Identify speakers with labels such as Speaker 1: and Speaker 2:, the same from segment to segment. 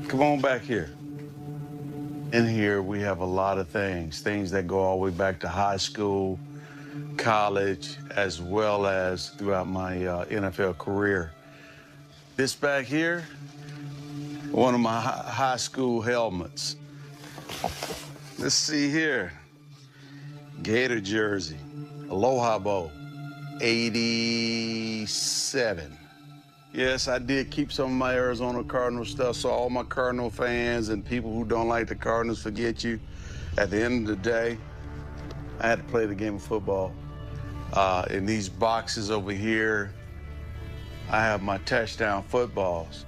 Speaker 1: Come on back here. In here, we have a lot of things that go all the way back to high school, college, as well as throughout my NFL career. This back here, one of my high school helmets. Let's see here. Gator jersey, Aloha Bowl, 87. Yes, I did keep some of my Arizona Cardinals stuff, so all my Cardinal fans and people who don't like the Cardinals forget you. At the end of the day, I had to play the game of football. In these boxes over here, I have my touchdown footballs.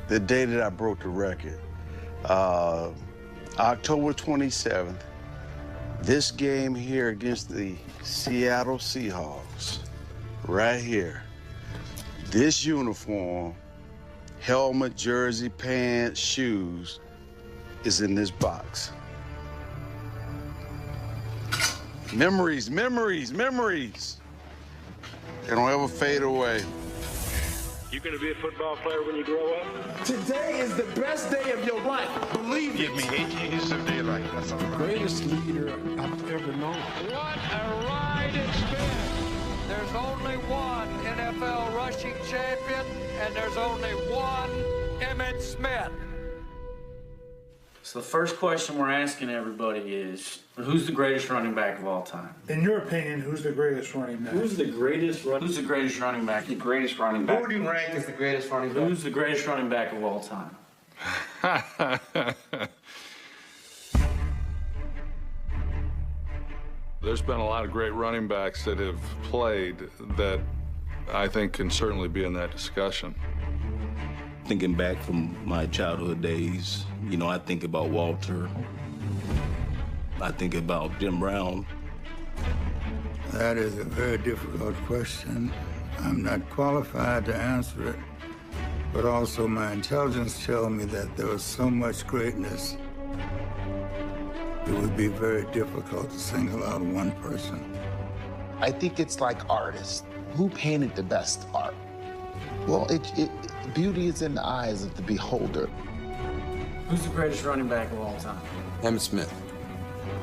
Speaker 1: The day that I broke the record, October 27th, this game here against the Seattle Seahawks, right here. This uniform, helmet, jersey, pants, shoes, is in this box. Memories, memories, memories. They don't ever fade away.
Speaker 2: You gonna be a football player when you grow up?
Speaker 3: Today is the best day of your life. Believe
Speaker 4: Give me 8 years of daylight. That's all right.
Speaker 3: Greatest leader I've ever known.
Speaker 5: What a ride it's been. There's only one NFL rushing champion, and there's only one Emmitt Smith.
Speaker 6: So the first question we're asking everybody is, who's the greatest running back of all time?
Speaker 7: In your opinion, who's the greatest running back?
Speaker 6: Who's the greatest running back?
Speaker 4: The greatest running back.
Speaker 3: Who do you rank as the greatest running back?
Speaker 6: Who's the greatest running back of all time?
Speaker 8: There's been a lot of great running backs that have played that I think can certainly be in that discussion.
Speaker 9: Thinking back from my childhood days, you know, I think about Walter. I think about Jim Brown.
Speaker 10: That is a very difficult question. I'm not qualified to answer it, but also my intelligence tells me that there was so much greatness, it would be very difficult to single out one person.
Speaker 11: I think it's like artists. Who painted the best art? Well, beauty is in the eyes of the beholder.
Speaker 6: Who's the greatest running back of all time?
Speaker 12: Emmitt Smith.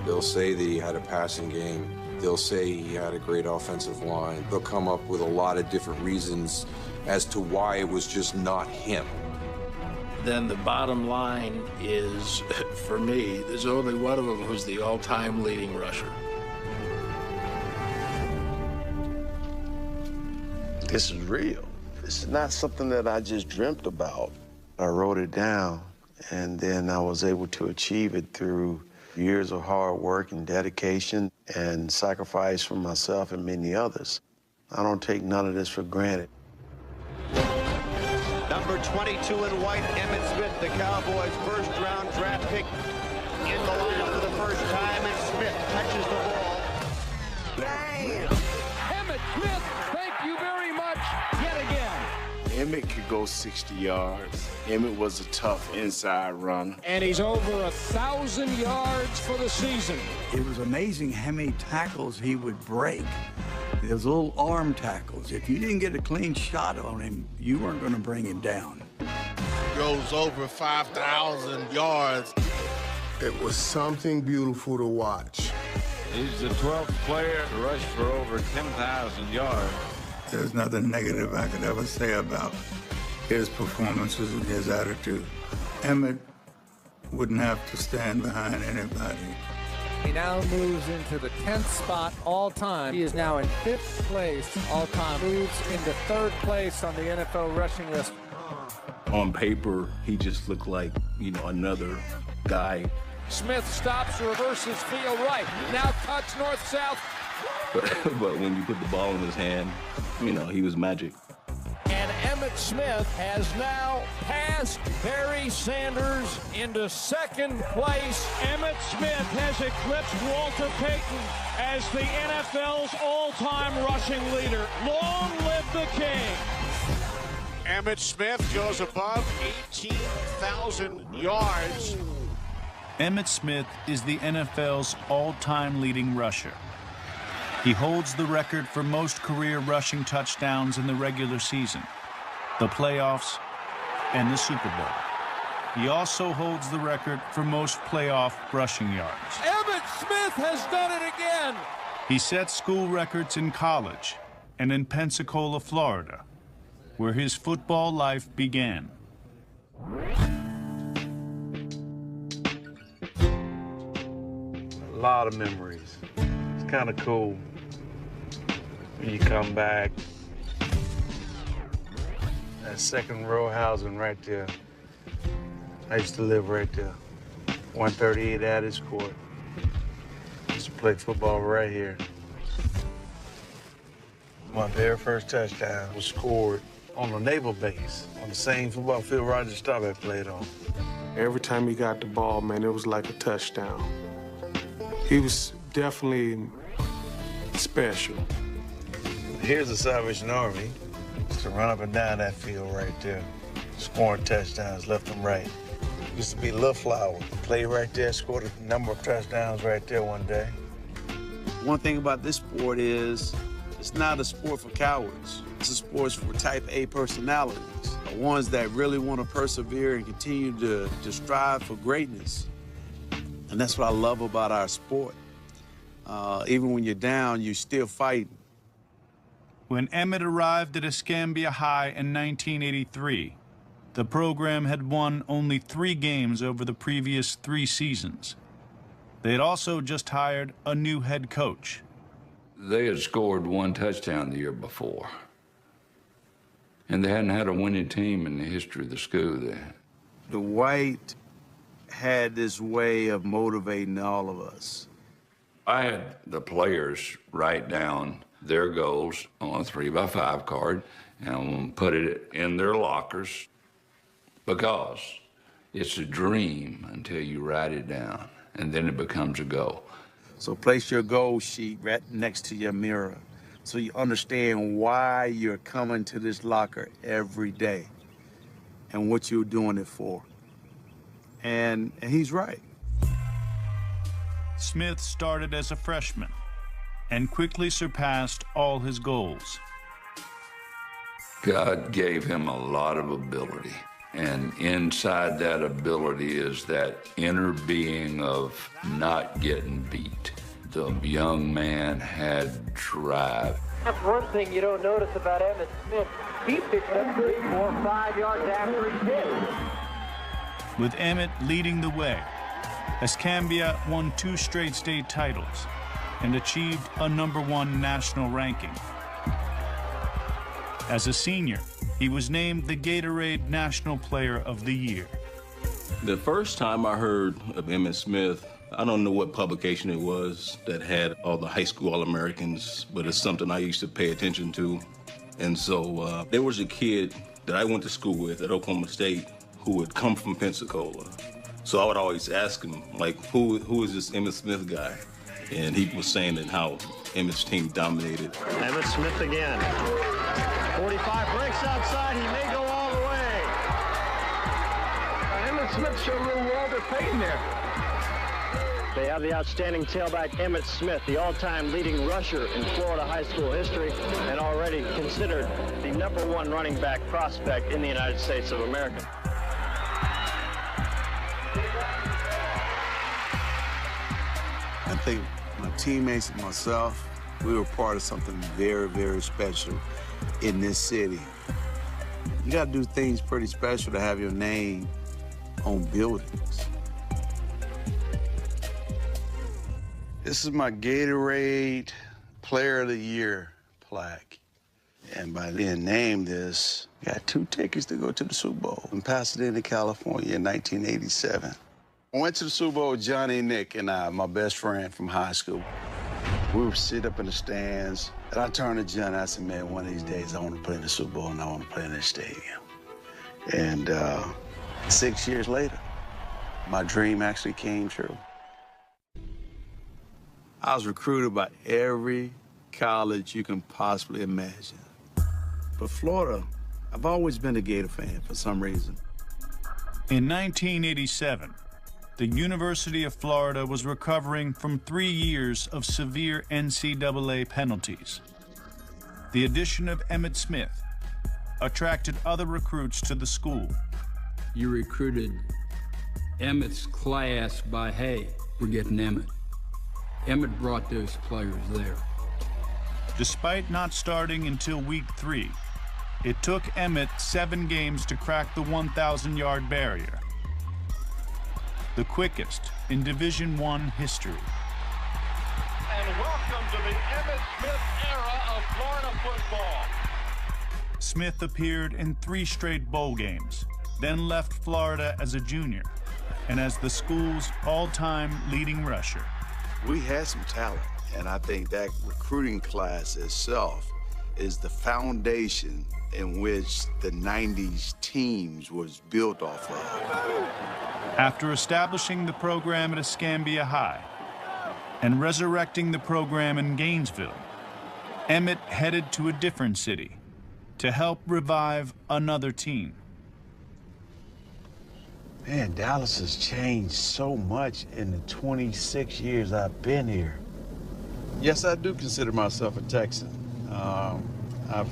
Speaker 12: They'll say that he had a passing game. They'll say he had a great offensive line. They'll come up with a lot of different reasons as to why it was just not him.
Speaker 13: Then the bottom line is, for me, there's only one of them who's the all-time leading rusher.
Speaker 1: This is real. This is not something that I just dreamt about. I wrote it down, and then I was able to achieve it through years of hard work and dedication and sacrifice from myself and many others. I don't take none of this for granted.
Speaker 14: Number 22 in white, Emmitt Smith, the Cowboys' first-round draft pick in the lineup for the first time, and Smith touches the ball.
Speaker 5: Bam! Emmitt Smith, thank you very much yet again.
Speaker 4: Emmitt could go 60 yards. Emmitt was a tough inside runner.
Speaker 5: And he's over 1,000 yards for the season.
Speaker 10: It was amazing how many tackles he would break. Those little arm tackles. If you didn't get a clean shot on him, you weren't going to bring him down.
Speaker 4: Goes over 5,000 yards.
Speaker 3: It was something beautiful to watch.
Speaker 2: He's the 12th player to rush for over 10,000 yards.
Speaker 10: There's nothing negative I could ever say about his performances and his attitude. Emmitt wouldn't have to stand behind anybody.
Speaker 5: He now moves into the 10th spot all-time. He is now in 5th place all-time. Moves into 3rd place on the NFL rushing list.
Speaker 9: On paper, he just looked like, you know, another guy.
Speaker 5: Smith stops, reverses, field right. Now cuts north-south.
Speaker 9: But when you put the ball in his hand, you know, he was magic.
Speaker 5: And Emmitt Smith has now passed Barry Sanders into 2nd place.
Speaker 2: Emmitt Smith has eclipsed Walter Payton as the NFL's all-time rushing leader. Long live the King.
Speaker 14: Emmitt Smith goes above 18,000 yards.
Speaker 15: Emmitt Smith is the NFL's all-time leading rusher. He holds the record for most career rushing touchdowns in the regular season, the playoffs, and the Super Bowl. He also holds the record for most playoff rushing yards.
Speaker 2: Emmitt Smith has done it again.
Speaker 15: He set school records in college and in Pensacola, Florida, where his football life began.
Speaker 1: A lot of memories. It's kind of cool when you come back. That second row housing right there. I used to live right there. 138 Addis Court. Used to play football right here. My very first touchdown was scored on the naval base, on the same football field Roger Staubach played on.
Speaker 3: Every time he got the ball, man, it was like a touchdown. He was definitely special.
Speaker 1: Here's the Salvation Army. Used to run up and down that field right there, scoring touchdowns left and right. Used to be Lil Flower. Played right there, scored a number of touchdowns right there one day.
Speaker 16: One thing about this sport is it's not a sport for cowards. It's a sport for type A personalities, the ones that really want to persevere and continue to strive for greatness. And that's what I love about our sport. Even when you're down, you still fight.
Speaker 15: When Emmitt arrived at Escambia High in 1983, the program had won only 3 games over the previous 3 seasons. They had also just hired a new head coach.
Speaker 17: They had scored 1 touchdown the year before. And they hadn't had a winning team in the history of the school then.
Speaker 16: Dwight had this way of motivating all of us.
Speaker 17: I had the players write down their goals on a 3x5 card and put it in their lockers because it's a dream until you write it down, and then it becomes a goal.
Speaker 16: So place your goal sheet right next to your mirror so you understand why you're coming to this locker every day and what you're doing it for. And he's right.
Speaker 15: Smith started as a freshman and quickly surpassed all his goals.
Speaker 17: God gave him a lot of ability, and inside that ability is that inner being of not getting beat. The young man had drive.
Speaker 5: That's one thing you don't notice about Emmitt Smith. He picked up 3, 4, 5 yards after he hit.
Speaker 15: With Emmitt leading the way, Escambia won 2 straight state titles and achieved a #1 national ranking. As a senior, he was named the Gatorade National Player of the Year.
Speaker 9: The first time I heard of Emmitt Smith, I don't know what publication it was that had all the high school All-Americans, but it's something I used to pay attention to. And so there was a kid that I went to school with at Oklahoma State who had come from Pensacola. So I would always ask him, like, who is this Emmitt Smith guy? And he was saying that how Emmitt's team dominated.
Speaker 14: Emmitt Smith again. 45 breaks outside. He may go all the way.
Speaker 5: Emmitt Smith showed a little Walter Payton there.
Speaker 14: They have the outstanding tailback Emmitt Smith, the all-time leading rusher in Florida high school history, and already considered the #1 running back prospect in the United States of America.
Speaker 16: I think my teammates and myself, we were part of something very, very special in this city. You gotta do things pretty special to have your name on buildings. This is my Gatorade Player of the Year plaque. And by being named this, I got 2 tickets to go to the Super Bowl in Pasadena, California in 1987. I went to the Super Bowl with Johnny, Nick, and I, my best friend from high school. We were sitting up in the stands, and I turned to Johnny, I said, man, one of these days I want to play in the Super Bowl and I want to play in this stadium. And 6 years later, my dream actually came true. I was recruited by every college you can possibly imagine. But Florida, I've always been a Gator fan for some reason.
Speaker 15: In 1987, the University of Florida was recovering from 3 years of severe NCAA penalties. The addition of Emmitt Smith attracted other recruits to the school.
Speaker 18: You recruited Emmitt's class by, hey, we're getting Emmitt. Emmitt brought those players there.
Speaker 15: Despite not starting until week 3, it took Emmitt 7 games to crack the 1,000-yard barrier, the quickest in Division I history.
Speaker 2: And welcome to the Emmitt Smith era of Florida football.
Speaker 15: Smith appeared in 3 straight bowl games, then left Florida as a junior and as the school's all-time leading rusher.
Speaker 16: We had some talent, and I think that recruiting class itself is the foundation in which the 90s teams was built off of.
Speaker 15: After establishing the program at Escambia High and resurrecting the program in Gainesville, Emmitt headed to a different city to help revive another team.
Speaker 1: Man, Dallas has changed so much in the 26 years I've been here. Yes, I do consider myself a Texan. I've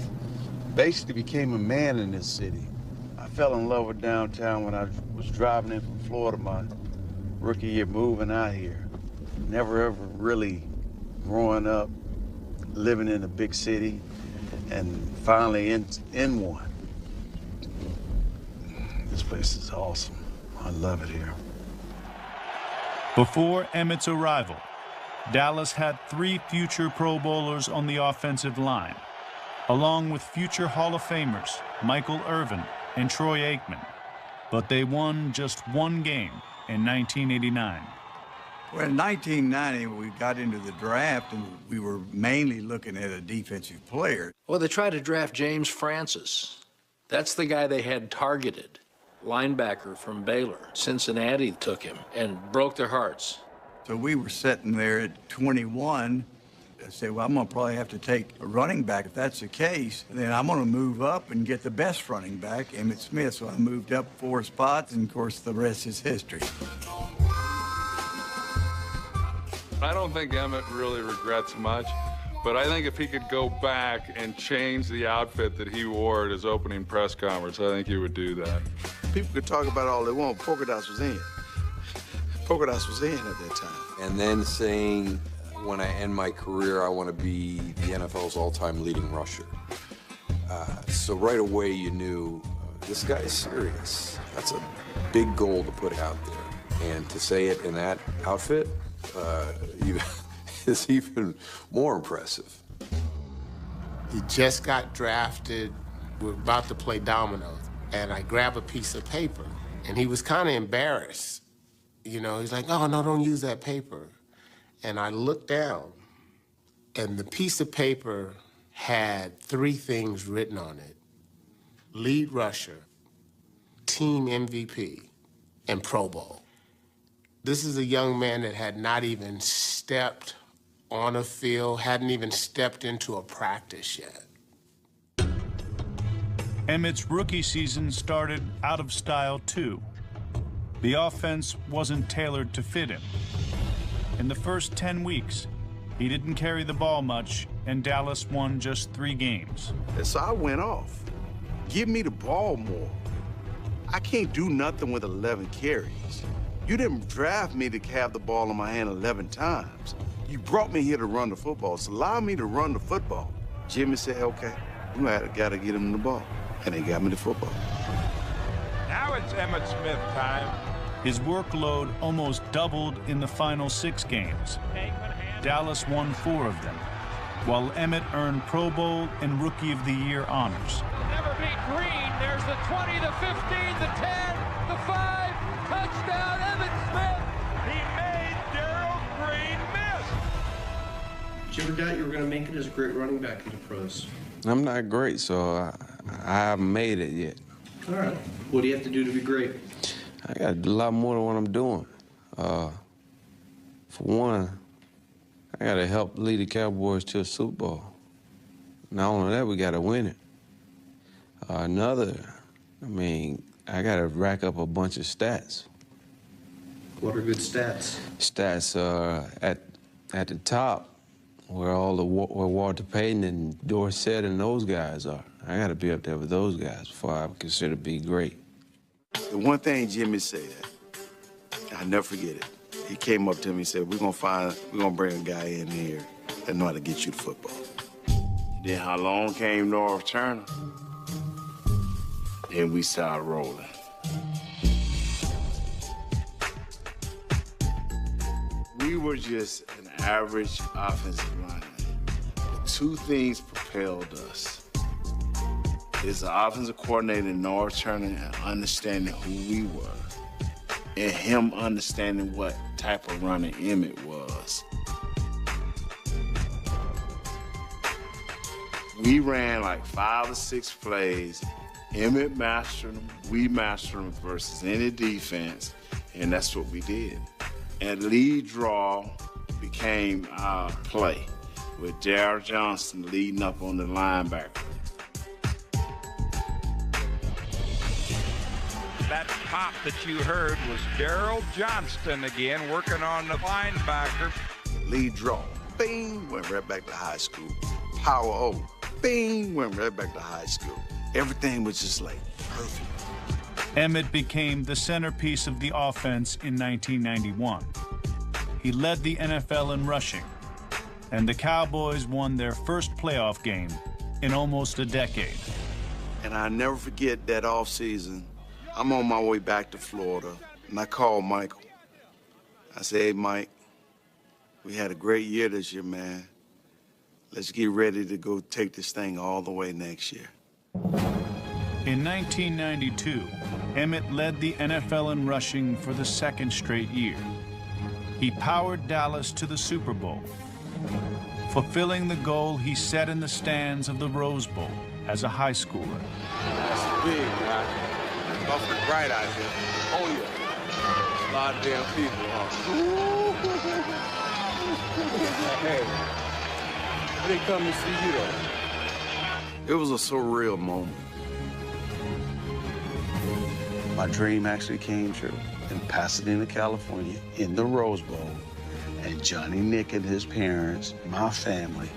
Speaker 1: basically became a man in this city. I fell in love with downtown when I was driving in from Florida my rookie year, moving out here. Never ever really growing up, living in a big city, and finally in one. This place is awesome. I love it here.
Speaker 15: Before Emmitt's arrival, Dallas had 3 future Pro Bowlers on the offensive line, along with future Hall of Famers Michael Irvin and Troy Aikman. But they won just 1 game in 1989.
Speaker 10: Well, in 1990, we got into the draft, and we were mainly looking at a defensive player.
Speaker 13: Well, they tried to draft James Francis. That's the guy they had targeted. Linebacker from Baylor. Cincinnati took him and broke their hearts.
Speaker 10: So we were sitting there at 21. I said, well, I'm going to probably have to take a running back. If that's the case, then I'm going to move up and get the best running back, Emmitt Smith. So I moved up 4 spots, and, of course, the rest is history.
Speaker 8: I don't think Emmitt really regrets much, but I think if he could go back and change the outfit that he wore at his opening press conference, I think he would do that.
Speaker 16: People could talk about all they want. Polka dots was in. Polka dots was in at that time.
Speaker 12: And then saying, when I end my career, I want to be the NFL's all-time leading rusher. So right away you knew, this guy is serious. That's a big goal to put out there. And to say it in that outfit is even more impressive.
Speaker 19: He just got drafted. We're about to play dominoes. And I grab a piece of paper, and he was kind of embarrassed. You know, he's like, oh, no, don't use that paper. And I looked down, and the piece of paper had 3 things written on it: lead rusher, team MVP, and Pro Bowl. This is a young man that had not even stepped on a field, hadn't even stepped into a practice yet.
Speaker 15: Emmitt's rookie season started out of style, too. The offense wasn't tailored to fit him. In the first 10 weeks, he didn't carry the ball much, and Dallas won just 3 games.
Speaker 16: And so I went off. Give me the ball more. I can't do nothing with 11 carries. You didn't draft me to have the ball in my hand 11 times. You brought me here to run the football, so allow me to run the football. Jimmy said, okay, we got to get him the ball. And they got me the football.
Speaker 2: Now it's Emmitt Smith time.
Speaker 15: His workload almost doubled in the final 6 games. Dallas won 4 of them, while Emmitt earned Pro Bowl and Rookie of the Year honors.
Speaker 2: Never beat Green. There's the 20, the 15, the 10, the 5. Touchdown, Emmitt Smith. He made Darryl Green miss.
Speaker 20: Did you ever doubt you were going to make it as a great running back in the pros?
Speaker 12: I'm not great, so I haven't made it yet.
Speaker 20: All right. What do you have to do to be great?
Speaker 12: I got to do a lot more than what I'm doing. For one, I got to help lead the Cowboys to a Super Bowl. Not only that, we got to win it. Another, I got to rack up a bunch of stats.
Speaker 20: What are good stats?
Speaker 21: Stats are at the top, where all where Walter Payton and Dorsett and those guys are. I got to be up there with those guys before I consider be great.
Speaker 16: The one thing Jimmy said, I'll never forget it. He came up to me and said, we're gonna bring a guy in here that know how to get you to football.
Speaker 4: Then how long came North Turner? Then we started rolling. We were just an average offensive line. But two things propelled us. It's the offensive coordinator, North Turner, and understanding who we were, and him understanding what type of runner Emmitt was. We ran like 5 or 6 plays. Emmitt mastered them, we mastered them versus any defense, and that's what we did. And lead draw became our play, with Darryl Johnston leading up on the linebacker.
Speaker 2: That pop that you heard was Darryl Johnston again, working on the linebacker.
Speaker 16: Lead draw, bing, went right back to high school. Power O, bing, went right back to high school. Everything was just like perfect.
Speaker 15: Emmitt became the centerpiece of the offense in 1991. He led the NFL in rushing, and the Cowboys won their first playoff game in almost a decade.
Speaker 16: And I'll never forget that offseason. I'm on my way back to Florida, and I called Michael. I said, hey, Mike, we had a great year this year, man. Let's get ready to go take this thing all the way next year.
Speaker 15: In 1992, Emmitt led the NFL in rushing for the second straight year. He powered Dallas to the Super Bowl, fulfilling the goal he set in the stands of the Rose Bowl as a high schooler.
Speaker 16: That's big, man. Awfully bright out here. Oh, yeah. A lot of damn people, huh? Hey, they come to see you, though. It was a surreal moment. My dream actually came true in Pasadena, California, in the Rose Bowl, and Johnny Nick and his parents, my family,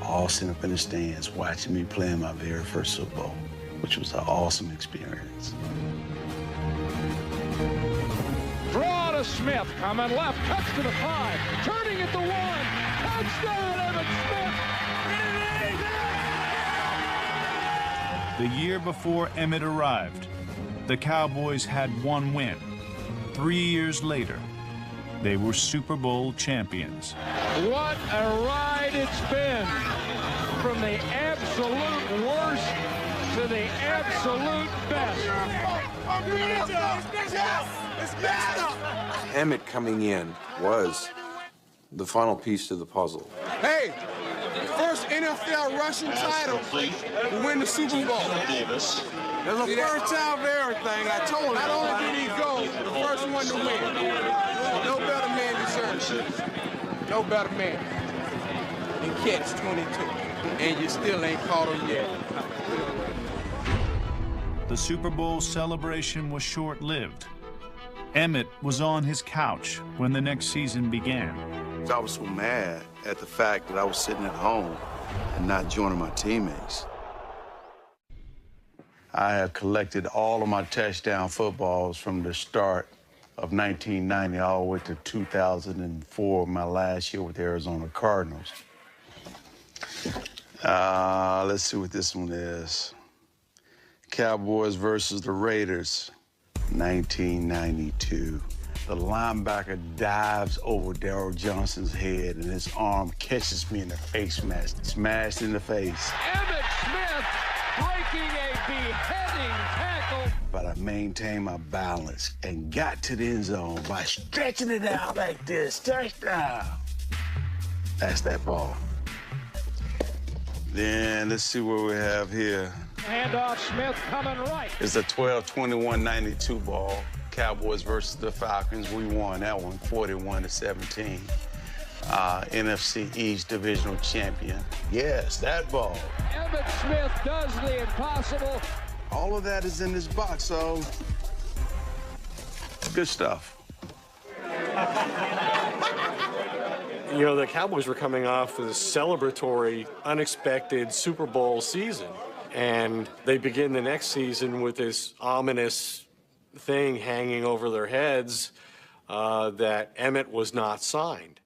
Speaker 16: all sitting up in the stands watching me play in my very first Super Bowl, which was an awesome experience.
Speaker 2: Draw to Smith, coming left, cuts to the 5, turning at the 1, touchdown Emmitt Smith!
Speaker 15: The year before Emmitt arrived, the Cowboys had one win. 3 years later, they were Super Bowl champions.
Speaker 2: What a ride it's been! From the absolute worst to the absolute best.
Speaker 12: Emmitt coming in was the final piece to the puzzle.
Speaker 3: Hey, first NFL rushing title to win the Super Bowl. It's the first time of everything. I told him, not only did he go, the first one to win. No better man deserves it. No better man. And catch 22. And you still ain't caught him yet.
Speaker 15: The Super Bowl celebration was short-lived. Emmitt was on his couch when the next season began.
Speaker 16: I was so mad at the fact that I was sitting at home and not joining my teammates. I have collected all of my touchdown footballs from the start of 1990 all the way to 2004, my last year with the Arizona Cardinals. Let's see what this one is. Cowboys versus the Raiders, 1992. The linebacker dives over Darryl Johnston's head, and his arm catches me in the face mask, smashed in the face.
Speaker 2: Emmitt Smith breaking a beheading tackle.
Speaker 16: But I maintained my balance and got to the end zone by stretching it out like this. Touchdown. That's that ball. Then let's see what we have here.
Speaker 2: Handoff, Smith coming right.
Speaker 16: It's a 12-21-92 ball. Cowboys versus the Falcons. We won that one, 41-17. NFC East divisional champion. Yes, that ball.
Speaker 2: Emmitt Smith does the impossible.
Speaker 16: All of that is in this box, so good stuff.
Speaker 7: You know, the Cowboys were coming off this celebratory, unexpected Super Bowl season, and they begin the next season with this ominous thing hanging over their heads that Emmitt was not signed.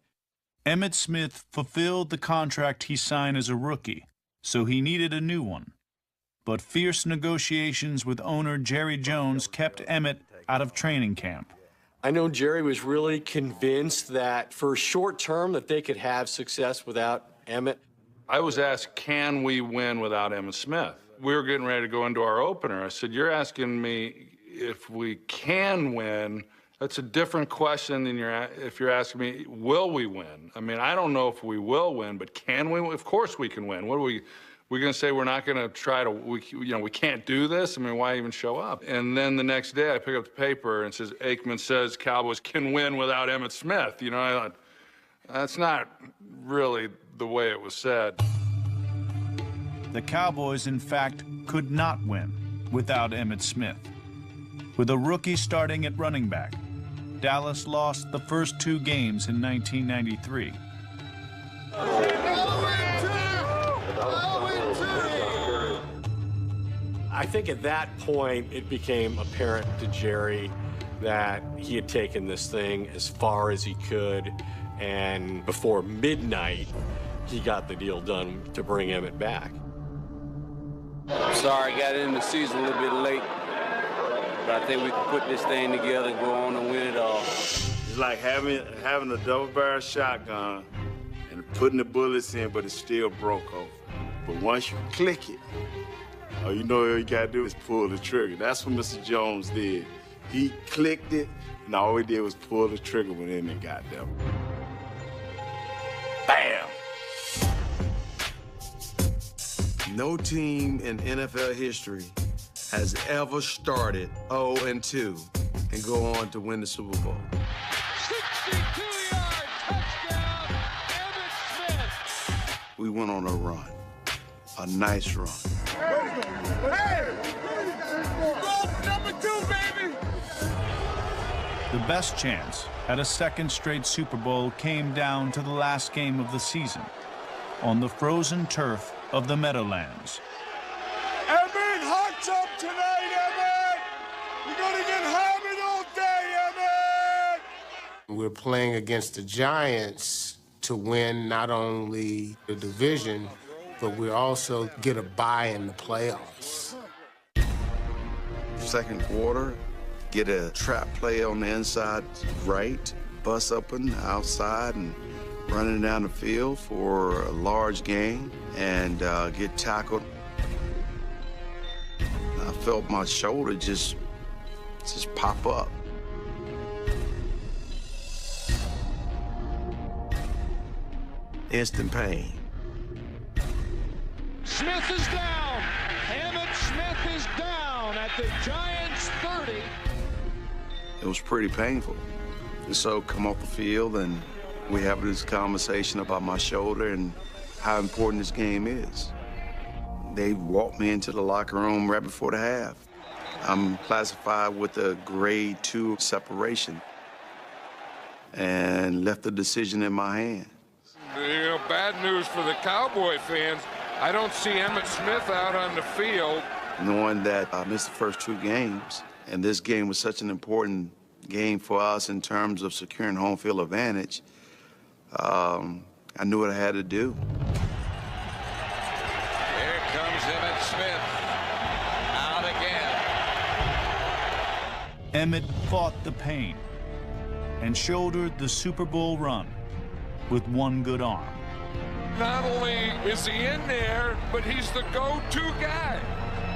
Speaker 15: Emmitt Smith fulfilled the contract he signed as a rookie, so he needed a new one. But fierce negotiations with owner Jerry Jones kept Emmitt out of training camp.
Speaker 7: I know Jerry was really convinced that for short term that they could have success without Emmitt.
Speaker 8: I was asked, can we win without Emmitt Smith? We were getting ready to go into our opener. I said, you're asking me if we can win. That's a different question than if you're asking me, will we win? I mean, I don't know if we will win, but can we? Of course we can win. What are we're going to say we're not going to try to, we can't do this? I mean, why even show up? And then the next day I pick up the paper and it says, Aikman says Cowboys can win without Emmitt Smith. You know, I thought, that's not really the way it was said.
Speaker 15: The Cowboys, in fact, could not win without Emmitt Smith. With a rookie starting at running back, Dallas lost the first 2 games in 1993.
Speaker 7: I think at that point it became apparent to Jerry that he had taken this thing as far as he could, and before midnight he got the deal done to bring Emmitt back.
Speaker 22: I'm sorry I got in the season a little bit late, but I think we can put this thing together and go on and win it all.
Speaker 4: It's like having a double-barrel shotgun and putting the bullets in, but it still broke off. But once you click it, all you gotta do is pull the trigger. That's what Mr. Jones did. He clicked it, and all he did was pull the trigger when Emmitt got there. Bam!
Speaker 1: No team in NFL history has ever started 0-2 and go on to win the Super Bowl.
Speaker 2: 62-yard touchdown, Emmitt Smith.
Speaker 1: We went on a run, a nice run.
Speaker 3: Hey! Number 2, baby!
Speaker 15: The best chance at a second straight Super Bowl came down to the last game of the season on the frozen turf of the Meadowlands.
Speaker 3: Emmitt, hot tub tonight, Emmitt! You're gonna get hammered all day, Emmitt!
Speaker 19: We're playing against the Giants to win not only the division, but we also get a bye in the playoffs.
Speaker 1: Second quarter, get a trap play on the inside right, bust up and outside and running down the field for a large gain and get tackled. I felt my shoulder just pop up. Instant pain.
Speaker 2: Smith is down. Emmitt Smith is down at the Giants' 30.
Speaker 1: It was pretty painful. And so come off the field and we have this conversation about my shoulder and how important this game is. They walked me into the locker room right before the half. I'm classified with a grade 2 separation and left the decision in my hands.
Speaker 8: You know, bad news for the Cowboy fans. I don't see Emmitt Smith out on the field.
Speaker 1: Knowing that I missed the first 2 games, and this game was such an important game for us in terms of securing home field advantage, I knew what I had to do.
Speaker 2: Here comes Emmitt Smith. Out again.
Speaker 15: Emmitt fought the pain and shouldered the Super Bowl run with one good arm.
Speaker 8: Not only is he in there, but he's the go-to guy.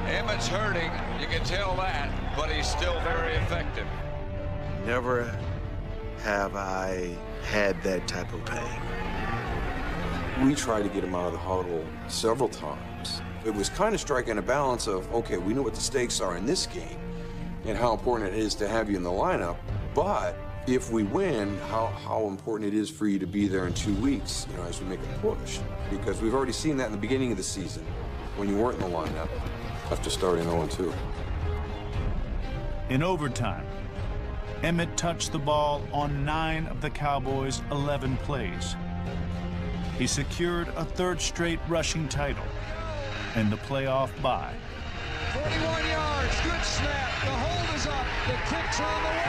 Speaker 2: Emmitt's hurting, you can tell that, but he's still very effective.
Speaker 1: Never have I had that type of pain.
Speaker 12: We tried to get him out of the huddle several times. It was kind of striking a balance of, okay, we know what the stakes are in this game and how important it is to have you in the lineup, but if we win, how important it is for you to be there in 2 weeks, you know, as we make a push. Because we've already seen that in the beginning of the season, when you weren't in the lineup, after starting 0-2.
Speaker 15: In overtime, Emmitt touched the ball on 9 of the Cowboys' 11 plays, He secured a third straight rushing title and the playoff bye.
Speaker 5: 41 yards, good snap. The hold is up. The kick's on the way.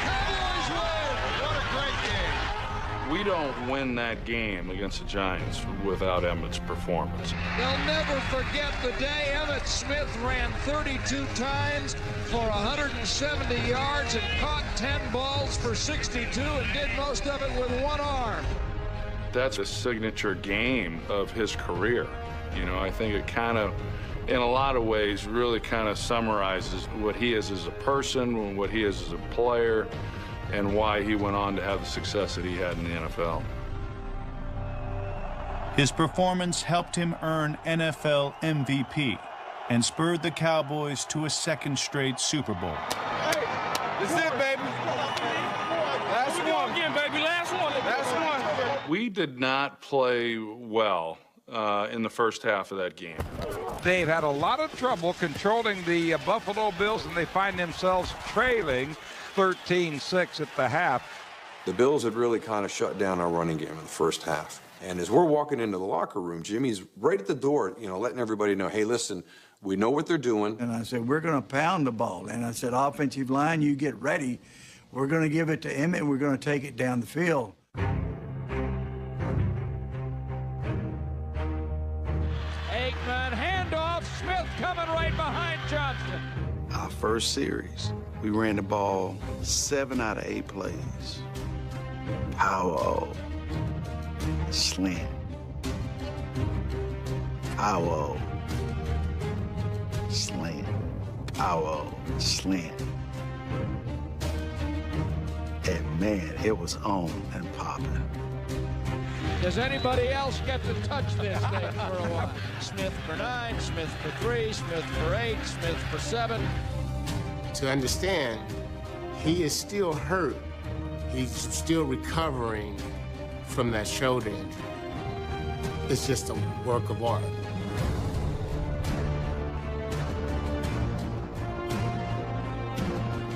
Speaker 5: Cowboys win. What a great game.
Speaker 8: We don't win that game against the Giants without Emmitt's performance.
Speaker 5: They'll never forget the day Emmitt Smith ran 32 times for 170 yards and caught 10 balls for 62 and did most of it with one arm.
Speaker 8: That's a signature game of his career. You know, I think it kind of, in a lot of ways, really kind of summarizes what he is as a person, what he is as a player, and why he went on to have the success that he had in the NFL.
Speaker 15: His performance helped him earn NFL MVP and spurred the Cowboys to a second straight Super Bowl.
Speaker 3: Hey, this is it, baby. Last one. Again, baby. Last one. Last one.
Speaker 8: We did not play well in the first half of that game.
Speaker 2: They've had a lot of trouble controlling the Buffalo Bills, and they find themselves trailing 13-6 at the half.
Speaker 12: The Bills had really kind of shut down our running game in the first half. And as we're walking into the locker room, Jimmy's right at the door, you know, letting everybody know, hey, listen, we know what they're doing.
Speaker 10: And I said, we're going to pound the ball. And I said, offensive line, you get ready. We're going to give it to Emmitt, and we're going to take it down the field.
Speaker 5: Aikman, handoff, Smith coming right behind Johnson.
Speaker 16: Our first series, we ran the ball 7 out of 8 plays. Power, slant, power, slant, power, slant. And man, it was on and popping.
Speaker 5: Does anybody else get to touch this thing for a while? Smith for 9, Smith for 3, Smith for 8, Smith for 7.
Speaker 19: To understand, he is still hurt. He's still recovering from that shoulder injury. It's just a work of art.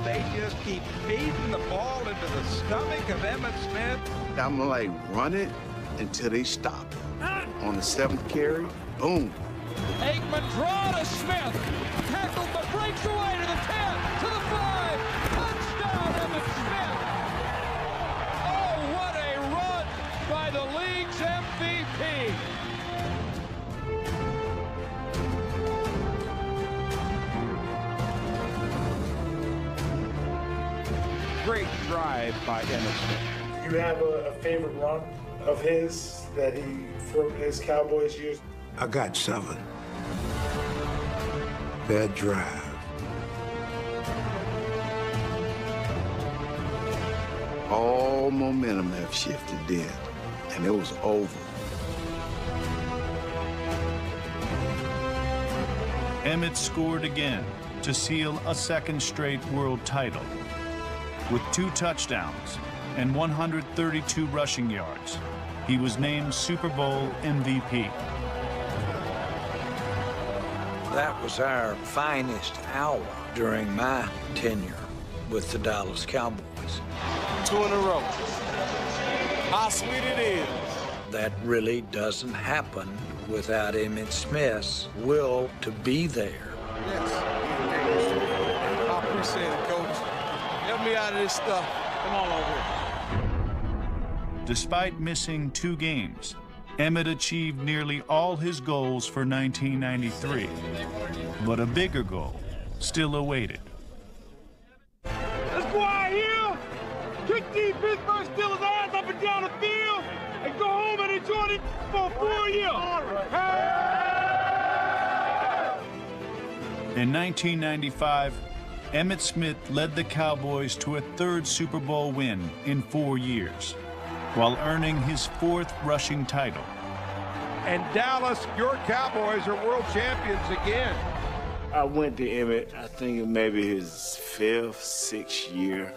Speaker 2: They just keep feeding the ball into the stomach of Emmitt Smith.
Speaker 16: I'm gonna like run it until they stop it. On the 7th carry, boom.
Speaker 5: Aikman draw to Smith. Tackled but breaks away to the 10, to the 5. Touchdown, Emmitt Smith. Oh, what a run by the league's MVP.
Speaker 2: Great drive by Emmitt Smith.
Speaker 6: You have a favorite run of his that he, from his Cowboys years?
Speaker 10: I got 7. That drive.
Speaker 16: All momentum have shifted then, and it was over.
Speaker 15: Emmitt scored again to seal a second straight world title. With 2 touchdowns and 132 rushing yards, he was named Super Bowl MVP.
Speaker 11: That was our finest hour during my tenure with the Dallas Cowboys.
Speaker 3: 2 in a row. How sweet it is.
Speaker 11: That really doesn't happen without Emmitt Smith's will to be there.
Speaker 3: Yes. I appreciate it, Coach. Help me out of this stuff. Come on over here.
Speaker 15: Despite missing 2 games, Emmitt achieved nearly all his goals for 1993, but a bigger goal still awaited.
Speaker 3: Let's go out here, kick these Pittsburgh Steelers' ass up and down the field, and go home and enjoy it for a full year.
Speaker 15: In 1995, Emmitt Smith led the Cowboys to a 3rd Super Bowl win in 4 years, while earning his 4th rushing title.
Speaker 2: And Dallas, your Cowboys are world champions again.
Speaker 4: I went to Emmitt, I think maybe his 5th, 6th year.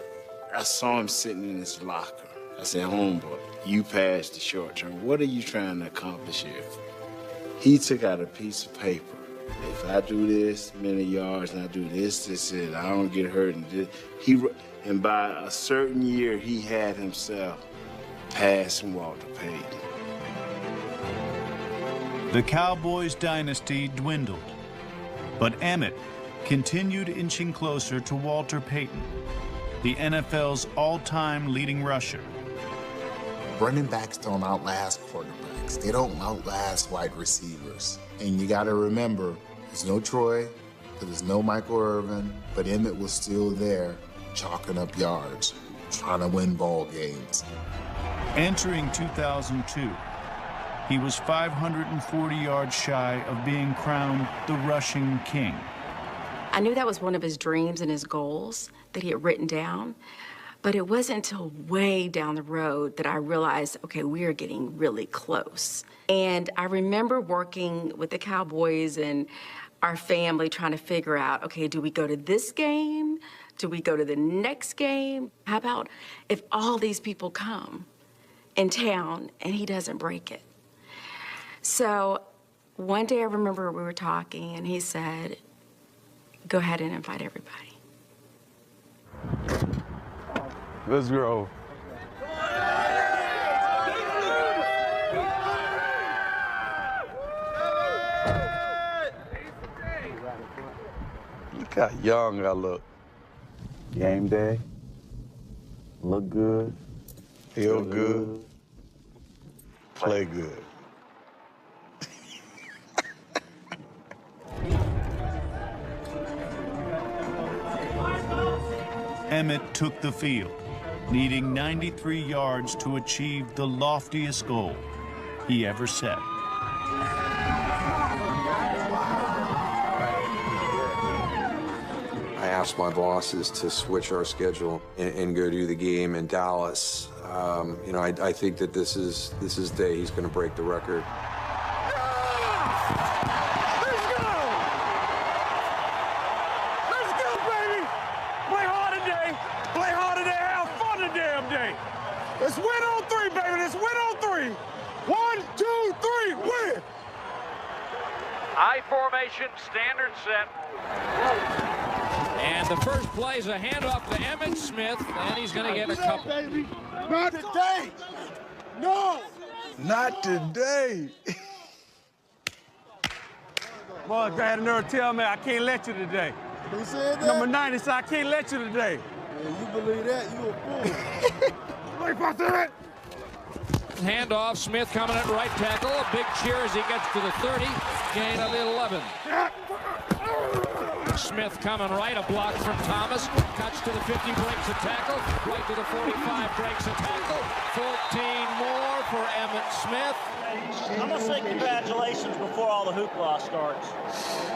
Speaker 4: I saw him sitting in his locker. I said, homeboy, you passed the short term. What are you trying to accomplish here? He took out a piece of paper. If I do this many yards and I do this, and I don't get hurt. And by a certain year, he had himself passing Walter Payton.
Speaker 15: The Cowboys dynasty dwindled, but Emmitt continued inching closer to Walter Payton, the NFL's all-time leading rusher.
Speaker 9: Running backs don't outlast quarterbacks. They don't outlast wide receivers. And you got to remember, there's no Troy, there's no Michael Irvin, but Emmitt was still there, chalking up yards, trying to win ball games.
Speaker 15: Entering 2002, he was 540 yards shy of being crowned the rushing king.
Speaker 17: I knew that was one of his dreams and his goals that he had written down, but it wasn't until way down the road that I realized, okay, we are getting really close. And I remember working with the Cowboys and our family trying to figure out, okay, do we go to this game? Do we go to the next game? How about if all these people come in town and he doesn't break it? So one day I remember we were talking and he said, go ahead and invite everybody.
Speaker 1: Let's go. Look how young I look. Game day. Look good. Feel good. Play good.
Speaker 15: Emmitt took the field, needing 93 yards to achieve the loftiest goal he ever set.
Speaker 12: I asked my bosses to switch our schedule and go do the game in Dallas. You know, I think that this is the day he's going to break the record.
Speaker 3: Let's win on three, baby. Let's win on three. 1, 2, 3, win.
Speaker 2: I formation, standard set.
Speaker 13: And the first play is a handoff to Emmitt Smith, and he's going to get a couple.
Speaker 3: Baby. Not today. No.
Speaker 1: Not today.
Speaker 3: Boy, I had a nerve to tell me I can't let you today.
Speaker 23: Who said that?
Speaker 3: Number 90 said I can't let you today.
Speaker 23: Yeah, you believe that, you a fool.
Speaker 13: Handoff, Smith coming at right tackle. A big cheer as he gets to the 30. Gain of 11. Smith coming right, a block from Thomas. Cuts to the 50, breaks a tackle. Right to the 45, breaks a tackle. 14 more for Emmitt Smith.
Speaker 24: I'm going to say congratulations before all the hoopla starts.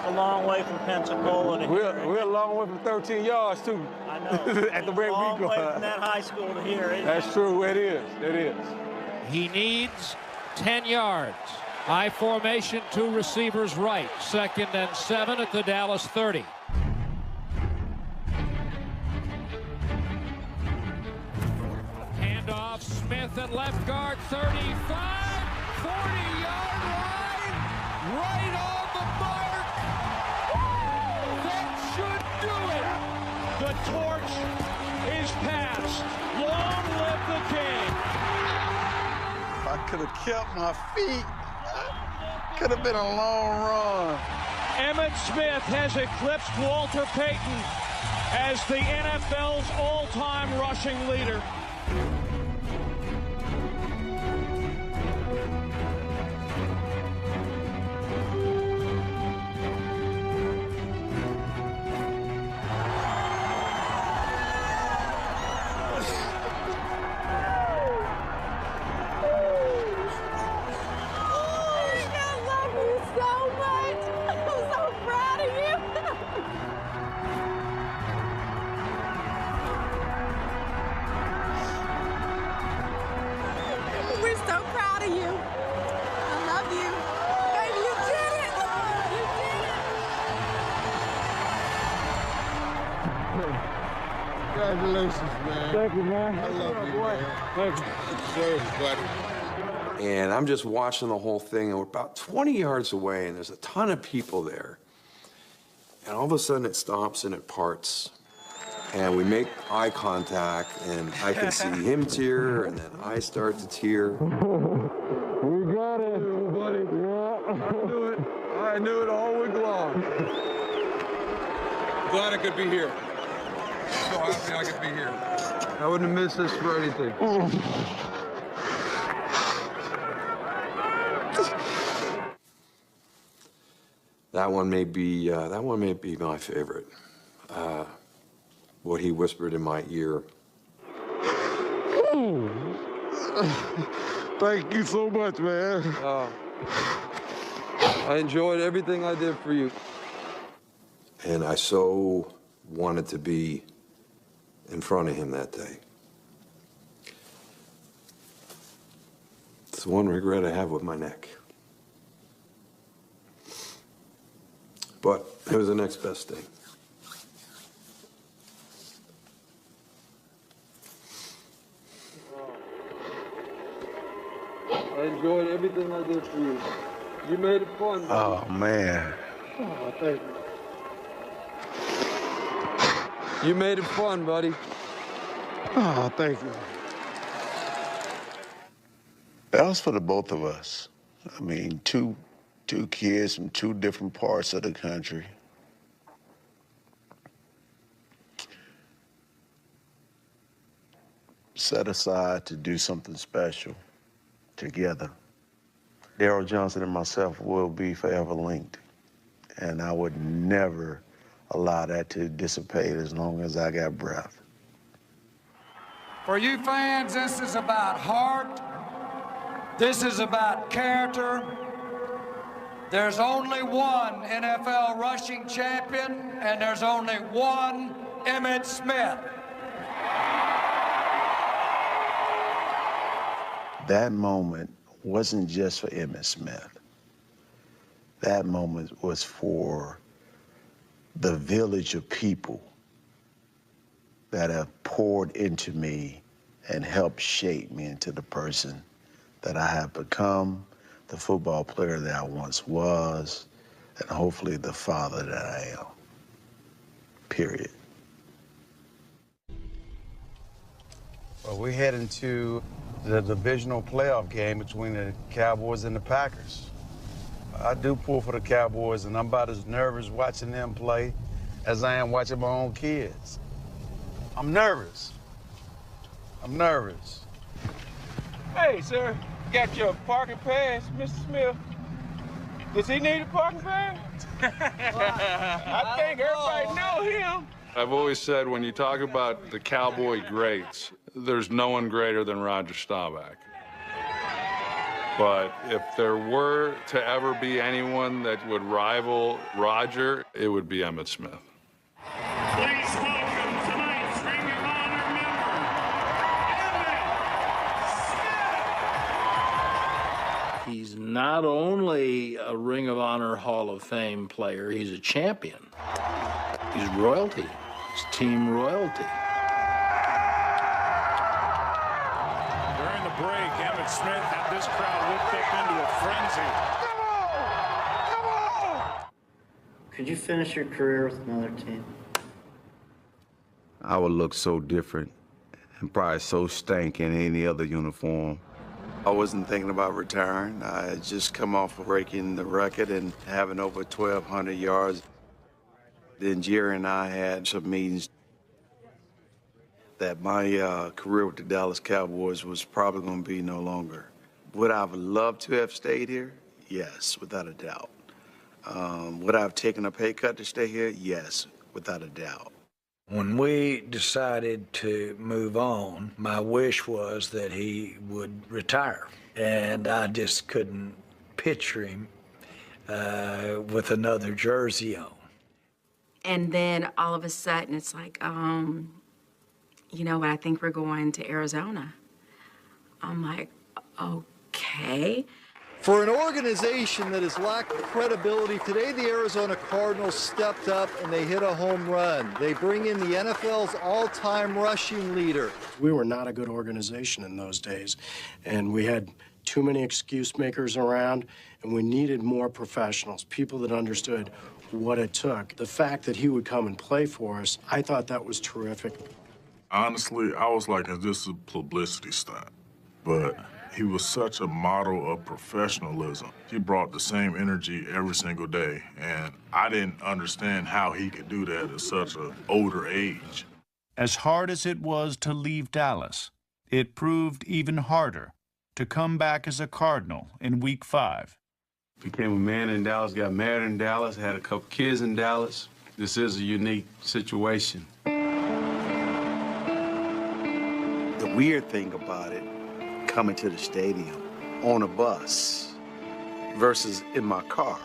Speaker 24: A long way from Pensacola to here.
Speaker 3: We're a long way from 13 yards, too.
Speaker 24: I know.
Speaker 3: At the rate we go.
Speaker 24: A long way from that high school to here.
Speaker 3: That's true. It is. It is.
Speaker 13: He needs 10 yards. I formation, two receivers right. 2nd and 7 at the Dallas 30. Handoff, Smith at left guard, 35, 40-yard line, right on the mark. That should do it.
Speaker 2: The torch is passed. Long live the king.
Speaker 1: I could have kept my feet. Could have been a long run.
Speaker 2: Emmitt Smith has eclipsed Walter Payton as the NFL's all-time rushing leader.
Speaker 23: Congratulations, man.
Speaker 3: Thank you, man.
Speaker 23: I love you, man.
Speaker 3: Thank you.
Speaker 23: You deserve it, buddy.
Speaker 12: And I'm just watching the whole thing, and we're about 20 yards away, and there's a ton of people there. And all of a sudden it stops and it parts. And we make eye contact, and I can see him tear, and then I start to tear.
Speaker 23: We got it, buddy. Yeah, I knew it. I knew it all week long. Glad I could be here. So happy I could be here. I wouldn't have missed this for anything.
Speaker 12: That one may be my favorite. What he whispered in my ear.
Speaker 23: Thank you so much, man. I enjoyed everything I did for you.
Speaker 12: And I so wanted to be in front of him that day. It's the one regret I have with my neck. But it was the next best thing.
Speaker 23: I enjoyed everything I did for you. You made it fun.
Speaker 1: Oh, man.
Speaker 23: Oh, thank you. You made it fun, buddy. Oh, thank you.
Speaker 1: That was for the both of us. I mean, two kids from two different parts of the country. Set aside to do something special together. Daryl Johnson and myself will be forever linked. And I would never allow that to dissipate as long as I got breath.
Speaker 5: For you fans, this is about heart. This is about character. There's only one NFL rushing champion, and there's only one Emmitt Smith.
Speaker 1: That moment wasn't just for Emmitt Smith. That moment was for the village of people that have poured into me and helped shape me into the person that I have become, the football player that I once was, and hopefully the father that I am. Period.
Speaker 16: Well, we're heading to the divisional playoff game between the Cowboys and the Packers. I do pull for the Cowboys, and I'm about as nervous watching them play as I am watching my own kids. I'm nervous. I'm nervous.
Speaker 23: Hey, sir, got your parking pass, Mr. Smith? Does he need a parking pass? I think everybody know him.
Speaker 8: I've always said when you talk about the Cowboy greats, there's no one greater than Roger Staubach. But if there were to ever be anyone that would rival Roger, it would be Emmitt Smith.
Speaker 2: Please welcome tonight's Ring of Honor member, Emmitt Smith.
Speaker 13: He's not only a Ring of Honor Hall of Fame player, he's a champion. He's royalty. He's team royalty.
Speaker 2: During the break, Emmitt Smith had this crowd whipped up into a frenzy. Come on! Come on!
Speaker 14: Could you finish your career with another team?
Speaker 1: I would look so different and probably so stank in any other uniform. I wasn't thinking about retiring. I had just come off of breaking the record and having over 1,200 yards. Then Jerry and I had some meetings that my career with the Dallas Cowboys was probably going to be no longer. Would I have loved to have stayed here? Yes, without a doubt. Would I have taken a pay cut to stay here? Yes, without a doubt.
Speaker 11: When we decided to move on, my wish was that he would retire. And I just couldn't picture him with another jersey on.
Speaker 17: And then all of a sudden it's like, you know what, I think we're going to Arizona. I'm like, okay.
Speaker 18: For an organization that has lacked credibility, today the Arizona Cardinals stepped up and they hit a home run. They bring in the NFL's all-time rushing leader.
Speaker 20: We were not a good organization in those days, and we had too many excuse makers around, and we needed more professionals, people that understood what it took. The fact that he would come and play for us, I thought that was terrific.
Speaker 7: Honestly, I was like, is this a publicity stunt? But he was such a model of professionalism. He brought the same energy every single day, and I didn't understand how he could do that at such an older age.
Speaker 15: As hard as it was to leave Dallas, it proved even harder to come back as a Cardinal in Week 5.
Speaker 1: Became a man in Dallas, got married in Dallas, had a couple kids in Dallas. This is a unique situation.
Speaker 16: The weird thing about it, coming to the stadium on a bus versus in my car,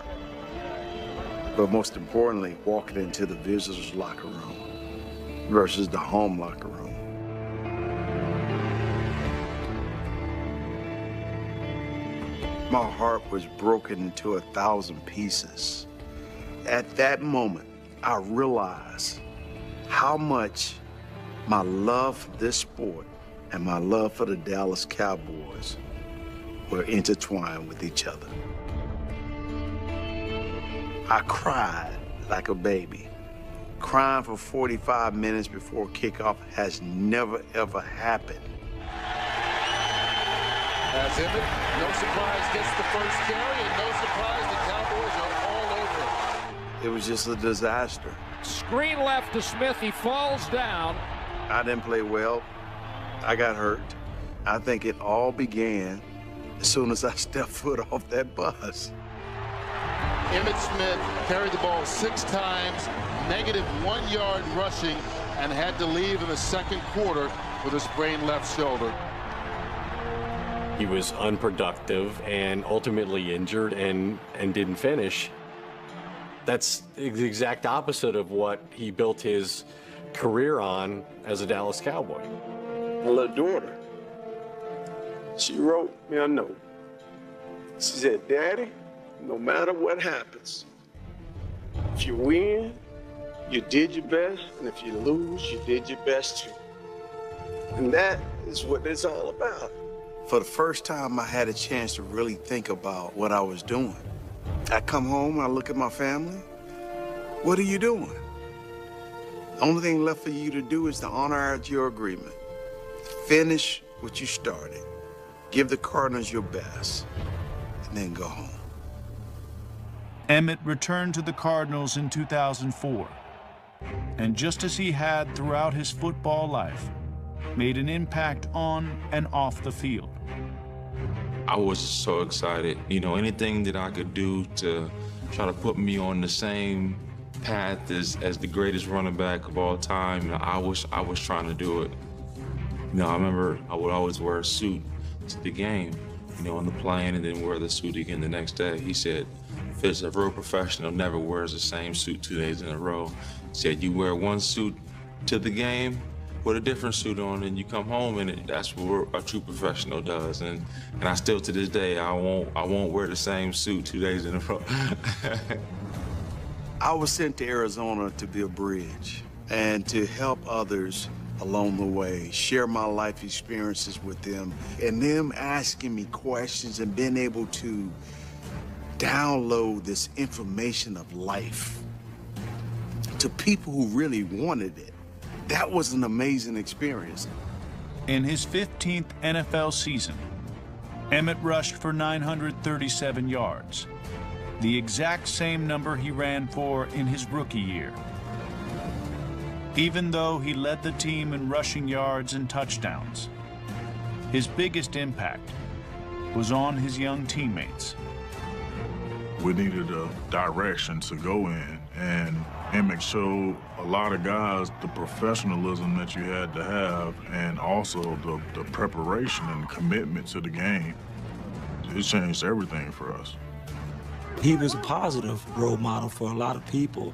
Speaker 16: but most importantly, walking into the visitors' locker room versus the home locker room. My heart was broken into 1,000 pieces. At that moment, I realized how much my love for this sport and my love for the Dallas Cowboys were intertwined with each other. I cried like a baby. Crying for 45 minutes before kickoff has never, ever happened.
Speaker 2: As Emmitt, no surprise, gets the first carry, and no surprise, the Cowboys are all over it.
Speaker 16: It was just a disaster.
Speaker 5: Screen left to Smith, he falls down.
Speaker 16: I didn't play well. I got hurt. I think it all began as soon as I stepped foot off that bus.
Speaker 2: Emmitt Smith carried the ball 6 times, -1 yard rushing, and had to leave in the second quarter with a sprained left shoulder.
Speaker 19: He was unproductive and ultimately injured and didn't finish. That's the exact opposite of what he built his career on as a Dallas Cowboy.
Speaker 3: My little daughter, she wrote me a note. She said, "Daddy, no matter what happens, if you win, you did your best, and if you lose, you did your best too." And that is what it's all about.
Speaker 16: For the first time, I had a chance to really think about what I was doing. I come home, I look at my family. What are you doing? The only thing left for you to do is to honor your agreement. Finish what you started. Give the Cardinals your best, and then go home.
Speaker 15: Emmitt returned to the Cardinals in 2004, and just as he had throughout his football life, made an impact on and off the field.
Speaker 21: I was so excited. You know, anything that I could do to try to put me on the same path as the greatest running back of all time, you know, I was trying to do it. You know, I remember I would always wear a suit to the game, you know, on the plane, and then wear the suit again the next day. He said, Fitz, a real professional never wears the same suit 2 days in a row. He said, you wear one suit to the game, put a different suit on, and you come home, and that's what a true professional does. And I still, to this day, I won't wear the same suit 2 days in a row.
Speaker 16: I was sent to Arizona to be a bridge and to help others along the way, share my life experiences with them, and them asking me questions and being able to download this information of life to people who really wanted it. That was an amazing experience.
Speaker 15: In his 15th NFL season, Emmitt rushed for 937 yards, the exact same number he ran for in his rookie year. Even though he led the team in rushing yards and touchdowns, his biggest impact was on his young teammates.
Speaker 7: We needed a direction to go in, and Emmitt showed a lot of guys the professionalism that you had to have, and also the preparation and commitment to the game. It changed everything for us.
Speaker 22: He was a positive role model for a lot of people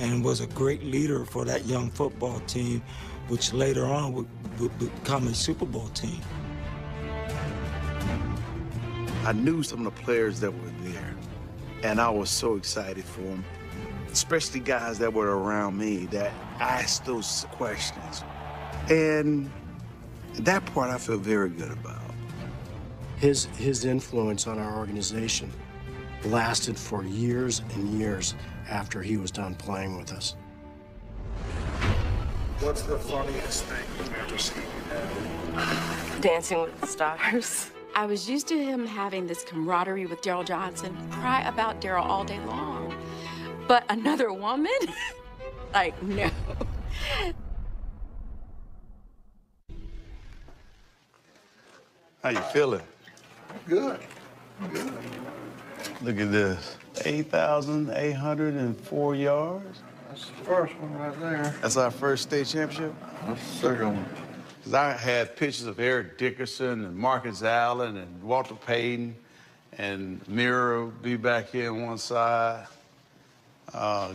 Speaker 22: and was a great leader for that young football team, which later on would become a Super Bowl team.
Speaker 16: I knew some of the players that were there, and I was so excited for them, especially guys that were around me that asked those questions. And that part I feel very good about.
Speaker 20: His influence on our organization lasted for years and years after he was done playing with us.
Speaker 18: What's the funniest thing you've ever seen?
Speaker 17: Dancing with the Stars. I was used to him having this camaraderie with Daryl Johnson, cry about Daryl all day long. But another woman? Like, no.
Speaker 16: How you feeling?
Speaker 3: Good. Good.
Speaker 16: Look at this. 8,804 yards.
Speaker 3: That's the first one right there.
Speaker 16: That's our first state championship?
Speaker 3: That's the second one.
Speaker 16: Because I had pictures of Eric Dickerson and Marcus Allen and Walter Payton and Mira would be back here on one side.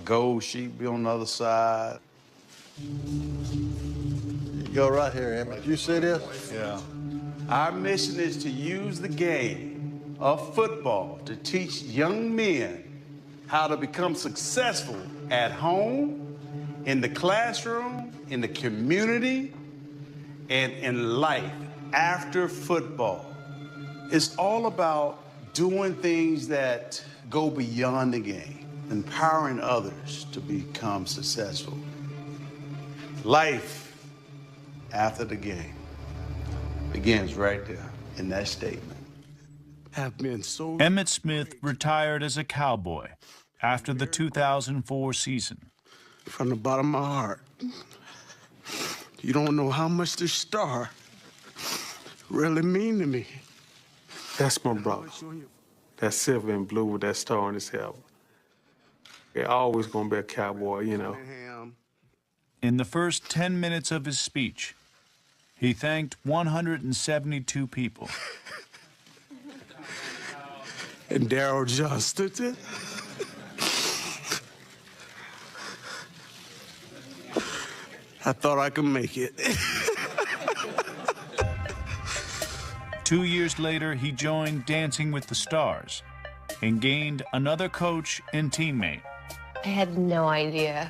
Speaker 16: Gold Sheep be on the other side.
Speaker 18: You go right here, Emmitt. You see this?
Speaker 16: Yeah. Our mission is to use the game of football to teach young men how to become successful at home, in the classroom, in the community, and in life after football. It's all about doing things that go beyond the game, empowering others to become successful. Life after the game begins right there in that statement. Have been so...
Speaker 15: Emmitt Smith retired as a Cowboy after the 2004 season.
Speaker 3: From the bottom of my heart, you don't know how much this star really mean to me.
Speaker 4: That's my brother. That silver and blue with that star on his helmet. They're always gonna be a Cowboy, you know.
Speaker 15: In the first 10 minutes of his speech, he thanked 172 people.
Speaker 3: And Daryl Johnson. I thought I could make it.
Speaker 15: 2 years later, he joined Dancing with the Stars and gained another coach and teammate.
Speaker 6: I had no idea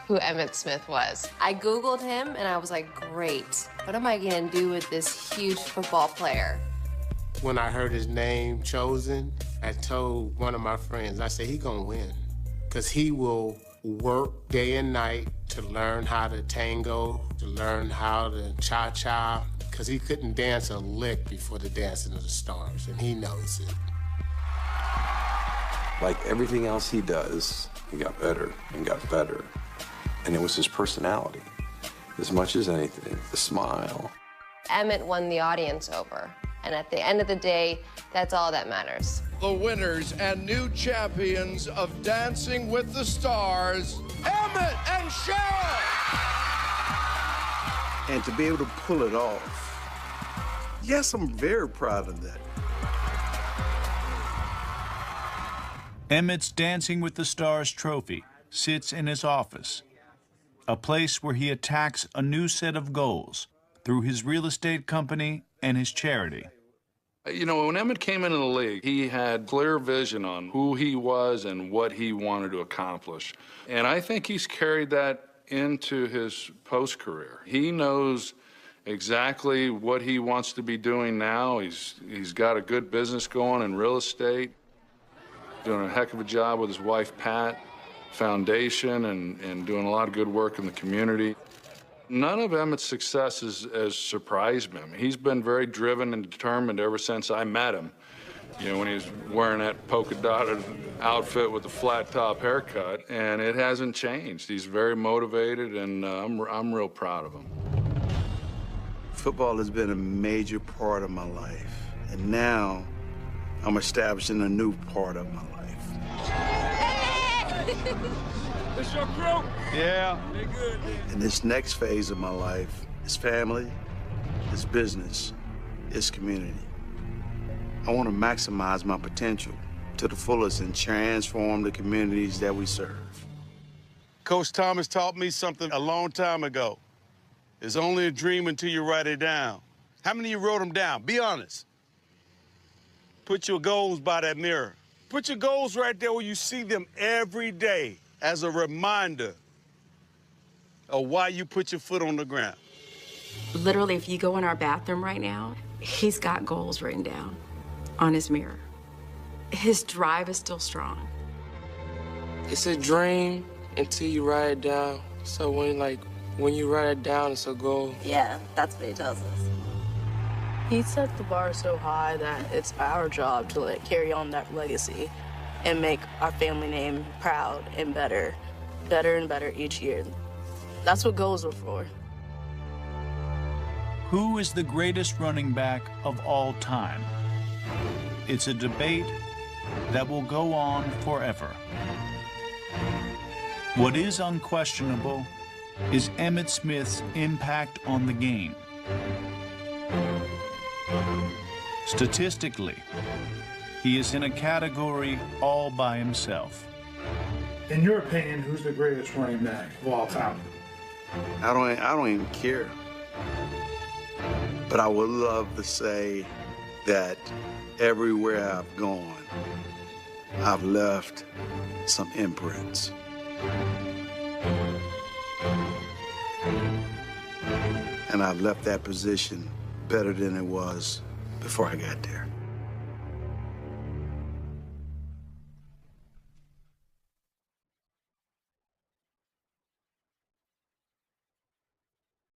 Speaker 6: who Emmitt Smith was. I Googled him and I was like, great. What am I gonna do with this huge football player?
Speaker 9: When I heard his name chosen, I told one of my friends, I said, he gonna win. Because he will work day and night to learn how to tango, to learn how to cha-cha, because he couldn't dance a lick before the Dancing of the Stars, and he knows it.
Speaker 12: Like everything else he does, he got better and got better. And it was his personality, as much as anything, the smile.
Speaker 6: Emmitt won the audience over. And at the end of the day, that's all that matters.
Speaker 5: The winners and new champions of Dancing with the Stars, Emmitt and Cheryl!
Speaker 16: And to be able to pull it off, yes, I'm very proud of that.
Speaker 15: Emmitt's Dancing with the Stars trophy sits in his office, a place where he attacks a new set of goals through his real estate company and his charity.
Speaker 8: You know, when Emmitt came into the league, he had clear vision on who he was and what he wanted to accomplish. And I think he's carried that into his post-career. He knows exactly what he wants to be doing now. He's got a good business going in real estate, doing a heck of a job with his wife, Pat, foundation, and doing a lot of good work in the community. None of Emmitt's successes has surprised me. I mean, he's been very driven and determined ever since I met him. You know, when he was wearing that polka-dotted outfit with the flat-top haircut, and it hasn't changed. He's very motivated, and I'm real proud of him.
Speaker 16: Football has been a major part of my life, and now I'm establishing a new part of my life.
Speaker 5: This your crew?
Speaker 16: Yeah.
Speaker 5: They good, man.
Speaker 16: And this next phase of my life is family, it's business, it's community. I want to maximize my potential to the fullest and transform the communities that we serve. Coach Thomas taught me something a long time ago. It's only a dream until you write it down. How many of you wrote them down? Be honest. Put your goals by that mirror. Put your goals right there where you see them every day as a reminder of why you put your foot on the ground.
Speaker 17: Literally, if you go in our bathroom right now, he's got goals written down on his mirror. his drive is still strong.
Speaker 3: It's a dream until you write it down. So when you write it down, it's a goal.
Speaker 10: Yeah, that's what he tells us.
Speaker 13: He set the bar so high that it's our job to carry on that legacy and make our family name proud and better and better each year. That's what goals are for.
Speaker 15: Who is the greatest running back of all time? It's a debate that will go on forever. What is unquestionable is Emmitt Smith's impact on the game. Statistically, he is in a category all by himself.
Speaker 23: In your opinion, who's the greatest running back of all time?
Speaker 16: I don't even care. But I would love to say that everywhere I've gone, I've left some imprints. And I've left that position better than it was before I got there.